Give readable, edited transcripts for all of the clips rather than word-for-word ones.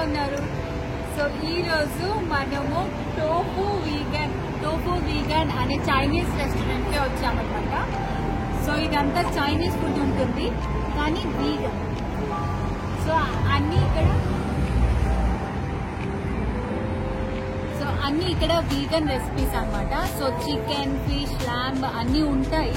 ఉన్నారు? సో ఈ రోజు మనము టోఫు వీగన్ అనే చైనీస్ రెస్టారెంట్ కి వచ్చామన్నమాట. సో ఇదంతా చైనీస్ ఫుడ్ ఉంటుంది కానీ వీగన్. సో అన్ని ఇక్కడ వీగన్ రెసిపీస్ అన్నమాట. సో చికెన్, ఫిష్, ల్యాంబ్ అన్ని ఉంటాయి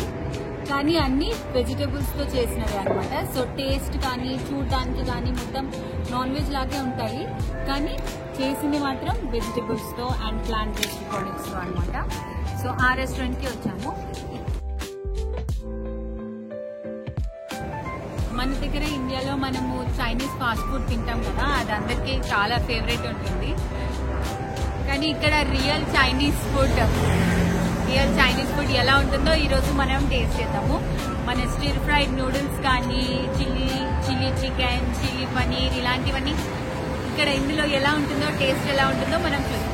కానీ అన్ని వెజిటేబుల్స్ తో చేసినవి అనమాట. సో టేస్ట్ కానీ చూడడానికి కానీ మొత్తం నాన్ వెజ్ లాగే ఉంటాయి కానీ చేసింది మాత్రం వెజిటేబుల్స్ తో అండ్ ప్లాంట్ బేస్డ్ ప్రొడక్ట్స్ తో అనమాట. సో ఆ రెస్టారెంట్ కి వచ్చాము. మన దగ్గర ఇండియాలో మనము చైనీస్ ఫాస్ట్ ఫుడ్ తింటాం కదా, అది అందరికీ చాలా ఫేవరెట్ ఉంటుంది. కానీ ఇక్కడ రియల్ చైనీస్ ఫుడ్ ఎలా ఉంటుందో ఈరోజు మనం టేస్ట్ చేద్దాము. మన స్టిర్ ఫ్రైడ్ నూడిల్స్ కానీ చిల్లీ చికెన్, చిల్లీ పనీర్ ఇలాంటివన్నీ ఇక్కడ ఇందులో ఎలా ఉంటుందో, టేస్ట్ ఎలా ఉంటుందో మనం చూద్దాం.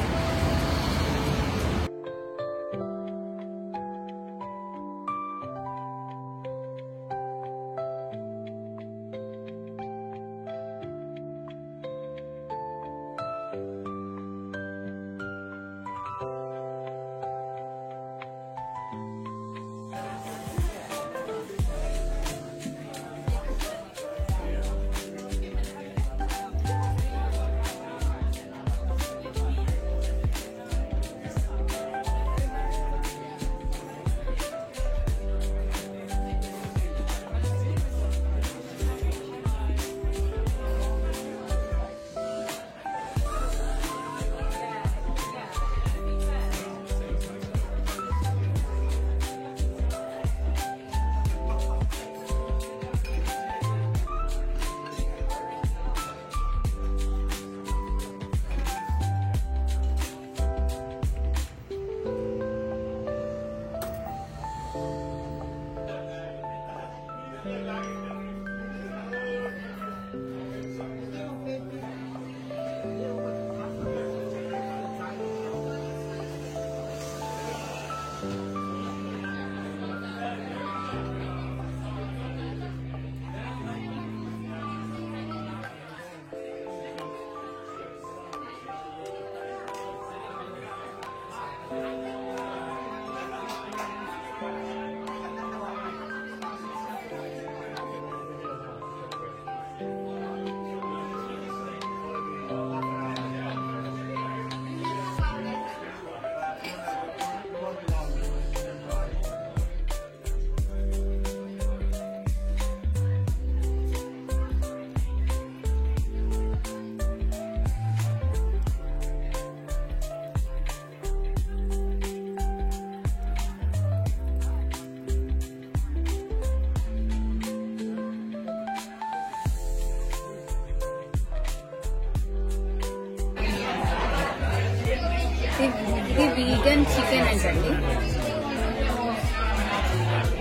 ఇది వీగన్ చికెన్ అంటండి,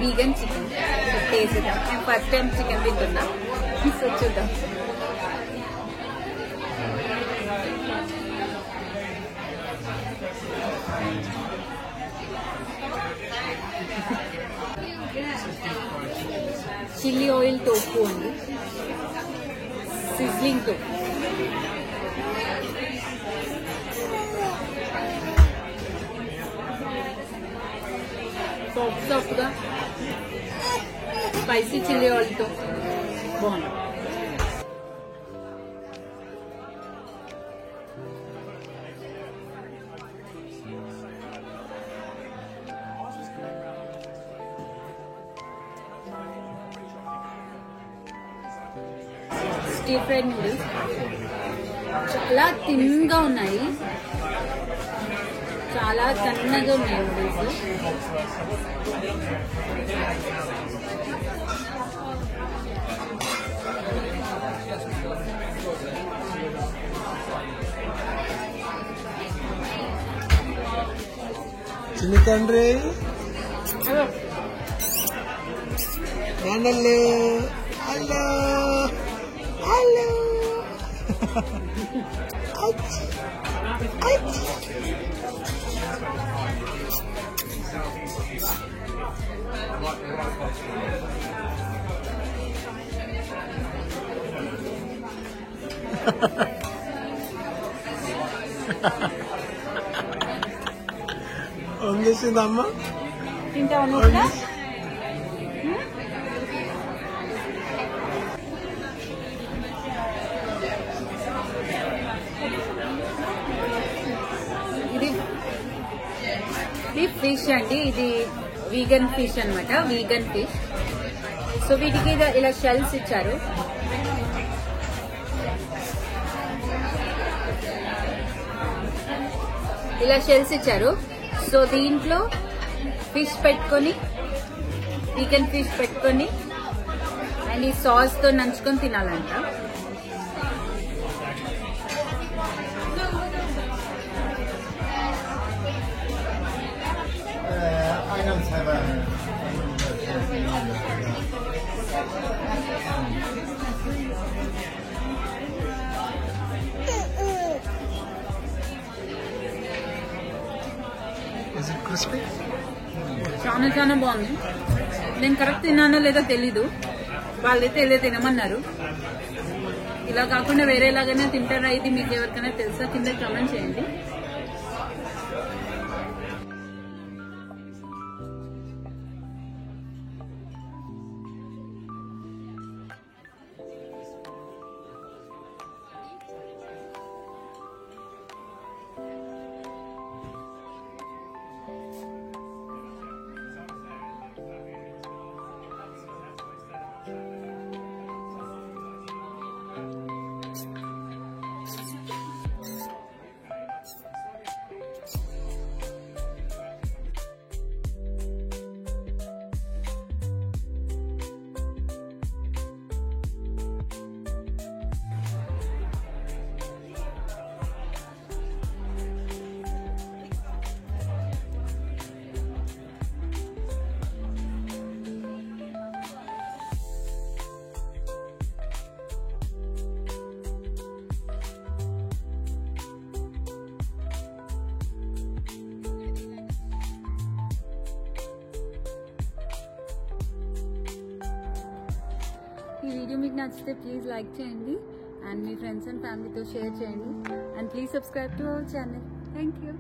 వీగన్ చికెన్. టేస్ట్ చేద్దాం. నేను ఫస్ట్ టైం చికెన్ తింటున్నా, సో చూద్దాం. చిల్లీ ఆయిల్ టోఫు ఉంది, సిజ్లింగ్ టోఫు. సాఫ్ట్ గా స్పైసీ చిల్లీ ఆయిల్తో బాగుంది. స్టిర్ ఫ్రైడ్ నూడిల్స్ చాలా థిన్గా ఉన్నాయి, చాలా సన్నగా ఉన్నాయి నూడిల్స్. చిన్ని తండ్రి నాన్నలు హలో హలో వంగేసిందమ్మా. తింటావా నువ్వు కూడా? ఇది ఫిష్ అండి. ఇది వీగన్ ఫిష్ అన్నమాట, వీగన్ ఫిష్. సో వీటికి ఇలా షెల్స్ ఇచ్చారు. సో దీంట్లో ఫిష్ పెట్టుకొని, వీగన్ ఫిష్ పెట్టుకొని అండ్ ఈ సాస్ తో నంచుకొని తినాలంట. చాలా బాగుంది. నేను కరెక్ట్ తిన్నానో లేదో తెలీదు, వాళ్ళైతే ఏదో తినమన్నారు. ఇలా కాకుండా వేరేలాగానే తింటారా? ఇది మీకు ఎవరికైనా తెలుసా? కింద కామెంట్ చేయండి. ఈ వీడియో మీకు నచ్చితే ప్లీజ్ లైక్ చేయండి అండ్ మీ ఫ్రెండ్స్ అండ్ ఫ్యామిలీతో షేర్ చేయండి and please subscribe to our channel. Thank you.